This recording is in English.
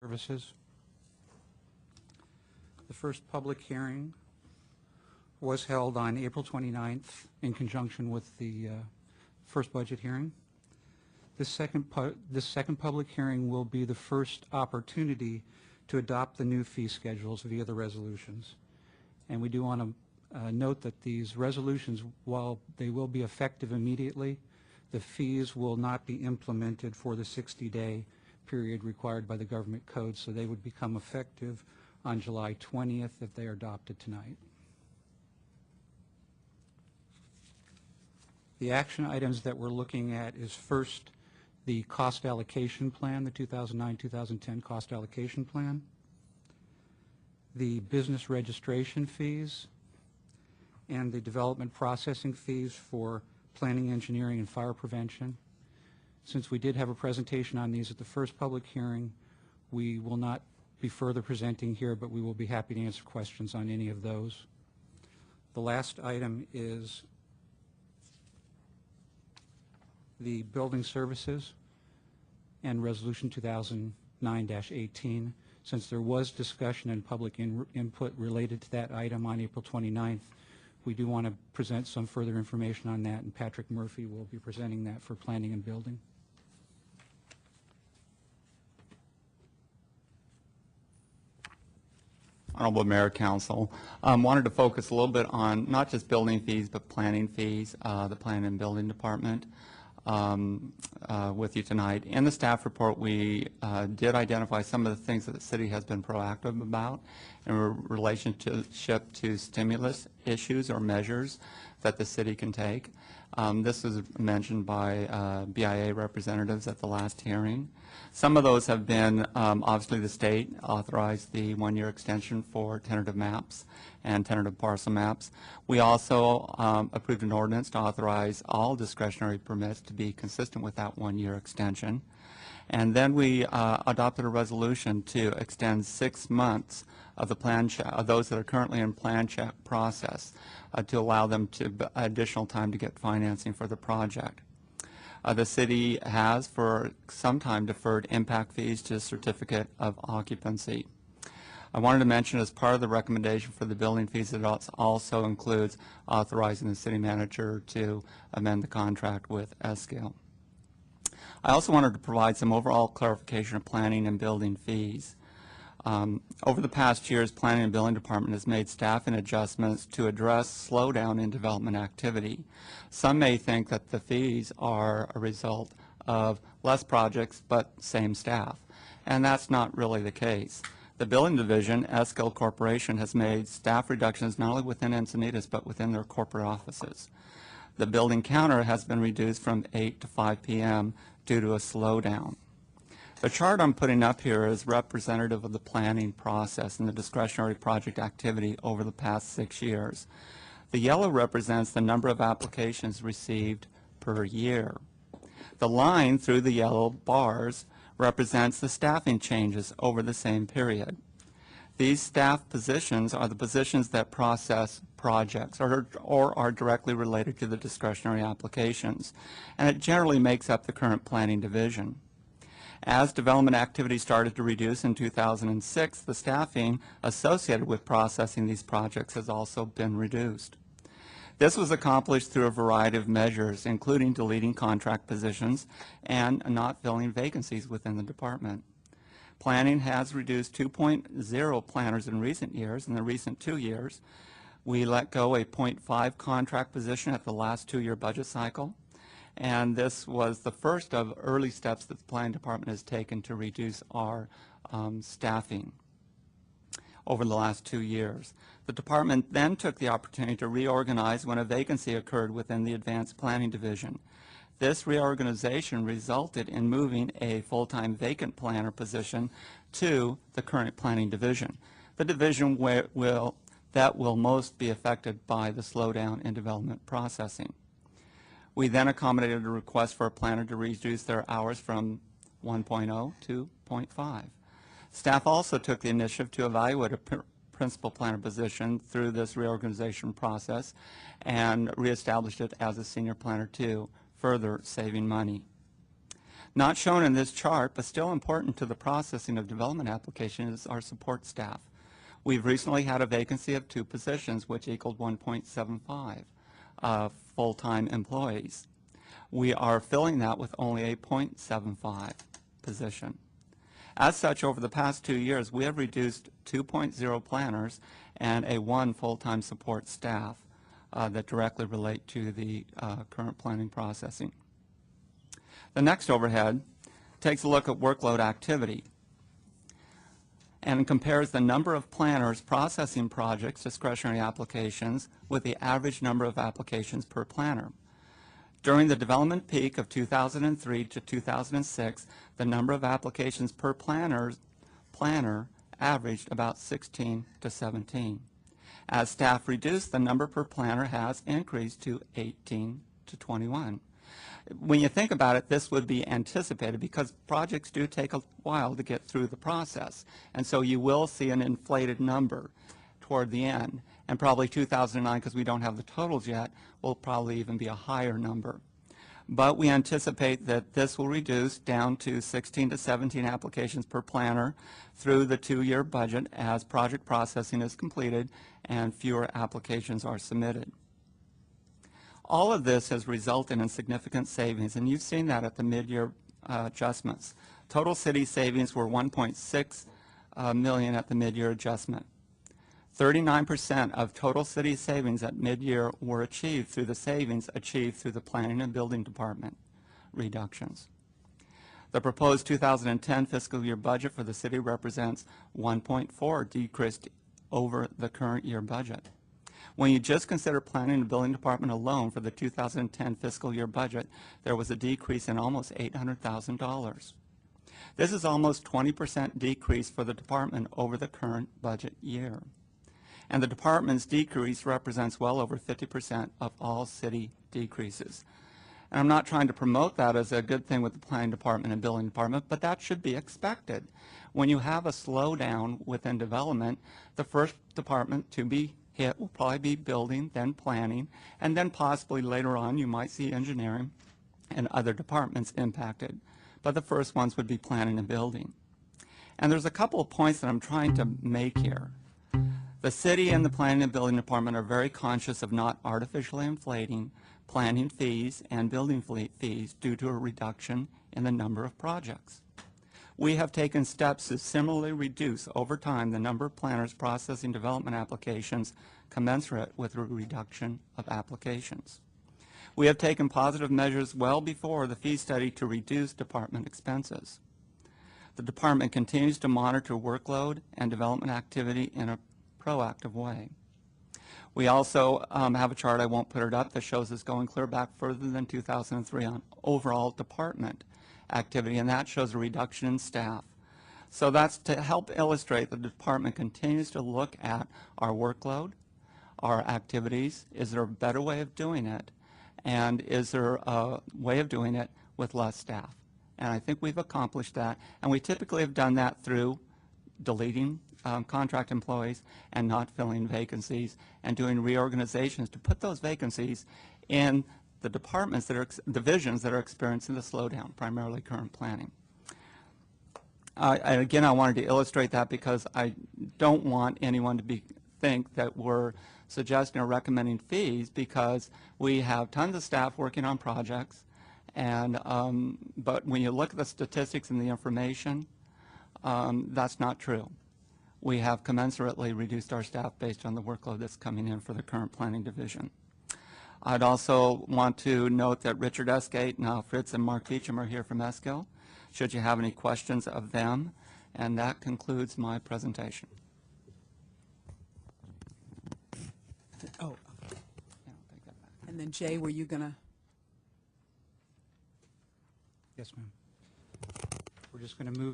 Services. The first public hearing was held on April 29th in conjunction with the first budget hearing. This second public hearing will be the first opportunity to adopt the new fee schedules via the resolutions. And we do want to note that these resolutions, while they will be effective immediately, the fees will not be implemented for the 60-day period required by the government code, so they would become effective on July 20th if they are adopted tonight. The action items that we're looking at is first the cost allocation plan, the 2009-2010 cost allocation plan, the business registration fees, and the development processing fees for planning, engineering, and fire prevention. Since we did have a presentation on these at the first public hearing, we will not be further presenting here, but we will be happy to answer questions on any of those. The last item is the building services and Resolution 2009-18. Since there was discussion and public input related to that item on April 29th, we do want to present some further information on that, and Patrick Murphy will be presenting that for planning and building. Honorable Mayor, Council, wanted to focus a little bit on not just building fees, but planning fees, the Planning and Building Department, with you tonight. In the staff report, we did identify some of the things that the city has been proactive about in relationship to stimulus issues or measures that the city can take. This was mentioned by BIA representatives at the last hearing. Some of those have been, obviously the state authorized the one-year extension for tentative maps and tentative parcel maps. We also approved an ordinance to authorize all discretionary permits to be consistent with that one-year extension. And then we adopted a resolution to extend 6 months of the plan check, of those that are currently in plan check process, to allow them to additional time to get financing for the project. The city has for some time deferred impact fees to certificate of occupancy. I wanted to mention, as part of the recommendation for the building fees, it also includes authorizing the city manager to amend the contract with Escale. I also wanted to provide some overall clarification of planning and building fees. Over the past years, Planning and Building Department has made staffing adjustments to address slowdown in development activity. Some may think that the fees are a result of less projects but same staff, and that's not really the case. The Building Division, Escale Corporation, has made staff reductions not only within Encinitas but within their corporate offices. The building counter has been reduced from 8 to 5 p.m. due to a slowdown. The chart I'm putting up here is representative of the planning process and the discretionary project activity over the past 6 years. The yellow represents the number of applications received per year. The line through the yellow bars represents the staffing changes over the same period. These staff positions are the positions that process projects or are directly related to the discretionary applications, and it generally makes up the current planning division. As development activity started to reduce in 2006, the staffing associated with processing these projects has also been reduced. This was accomplished through a variety of measures, including deleting contract positions and not filling vacancies within the department. Planning has reduced 2.0 planners in recent years. In the recent 2 years, we let go a 0.5 contract position at the last 2-year budget cycle. And this was the first of early steps that the Planning Department has taken to reduce our staffing over the last 2 years. The department then took the opportunity to reorganize when a vacancy occurred within the Advanced Planning Division. This reorganization resulted in moving a full-time vacant planner position to the current Planning Division, the division that will most be affected by the slowdown in development processing. We then accommodated a request for a planner to reduce their hours from 1.0 to 0.5. Staff also took the initiative to evaluate a principal planner position through this reorganization process and reestablished it as a senior planner 2, further saving money. Not shown in this chart, but still important to the processing of development applications, is our support staff. We've recently had a vacancy of 2 positions, which equaled 1.75 full-time employees. We are filling that with only a 0.75 position. As such, over the past 2 years, we have reduced 2.0 planners and a 1 full-time support staff that directly relate to the current planning processing. The next overhead takes a look at workload activity and compares the number of planners processing projects, discretionary applications, with the average number of applications per planner. During the development peak of 2003 to 2006, the number of applications per planner averaged about 16 to 17. As staff reduced, the number per planner has increased to 18 to 21. When you think about it, this would be anticipated because projects do take a while to get through the process. And so you will see an inflated number toward the end. And probably 2009, because we don't have the totals yet, will probably even be a higher number. But we anticipate that this will reduce down to 16 to 17 applications per planner through the 2-year budget as project processing is completed and fewer applications are submitted. All of this has resulted in significant savings, and you've seen that at the mid-year adjustments. Total city savings were $1.6 million at the mid-year adjustment. 39% of total city savings at mid-year were achieved through the savings achieved through the planning and building department reductions. The proposed 2010 fiscal year budget for the city represents 1.4 decrease over the current year budget. When you just consider planning and building department alone for the 2010 fiscal year budget, there was a decrease in almost $800,000. This is almost 20% decrease for the department over the current budget year. And the department's decrease represents well over 50% of all city decreases. And I'm not trying to promote that as a good thing with the planning department and building department, but that should be expected. When you have a slowdown within development, the first department to be hit will probably be building, then planning, and then possibly later on you might see engineering and other departments impacted. But the first ones would be planning and building. And there's a couple of points that I'm trying to make here. The city and the planning and building department are very conscious of not artificially inflating planning fees and building fees due to a reduction in the number of projects. We have taken steps to similarly reduce over time the number of planners processing development applications commensurate with a reduction of applications. We have taken positive measures well before the fee study to reduce department expenses. The department continues to monitor workload and development activity in a proactive way. We also have a chart, I won't put it up, that shows us going clear back further than 2003 on overall department activity, and that shows a reduction in staff. So that's to help illustrate that the department continues to look at our workload, our activities. Is there a better way of doing it? And is there a way of doing it with less staff? And I think we've accomplished that, and we typically have done that through deleting contract employees and not filling vacancies and doing reorganizations to put those vacancies in the departments that are divisions that are experiencing the slowdown, primarily current planning. And again, I wanted to illustrate that because I don't want anyone to think that we're suggesting or recommending fees, because we have tons of staff working on projects, and but when you look at the statistics and the information, that's not true. We have commensurately reduced our staff based on the workload that's coming in for the current planning division. I'd also want to note that Richard Esgate, now Fritz, and Mark Beecham are here from Eskil, should you have any questions of them. And that concludes my presentation. Oh, and then Jay, were you gonna? Yes, ma'am. We're just going to move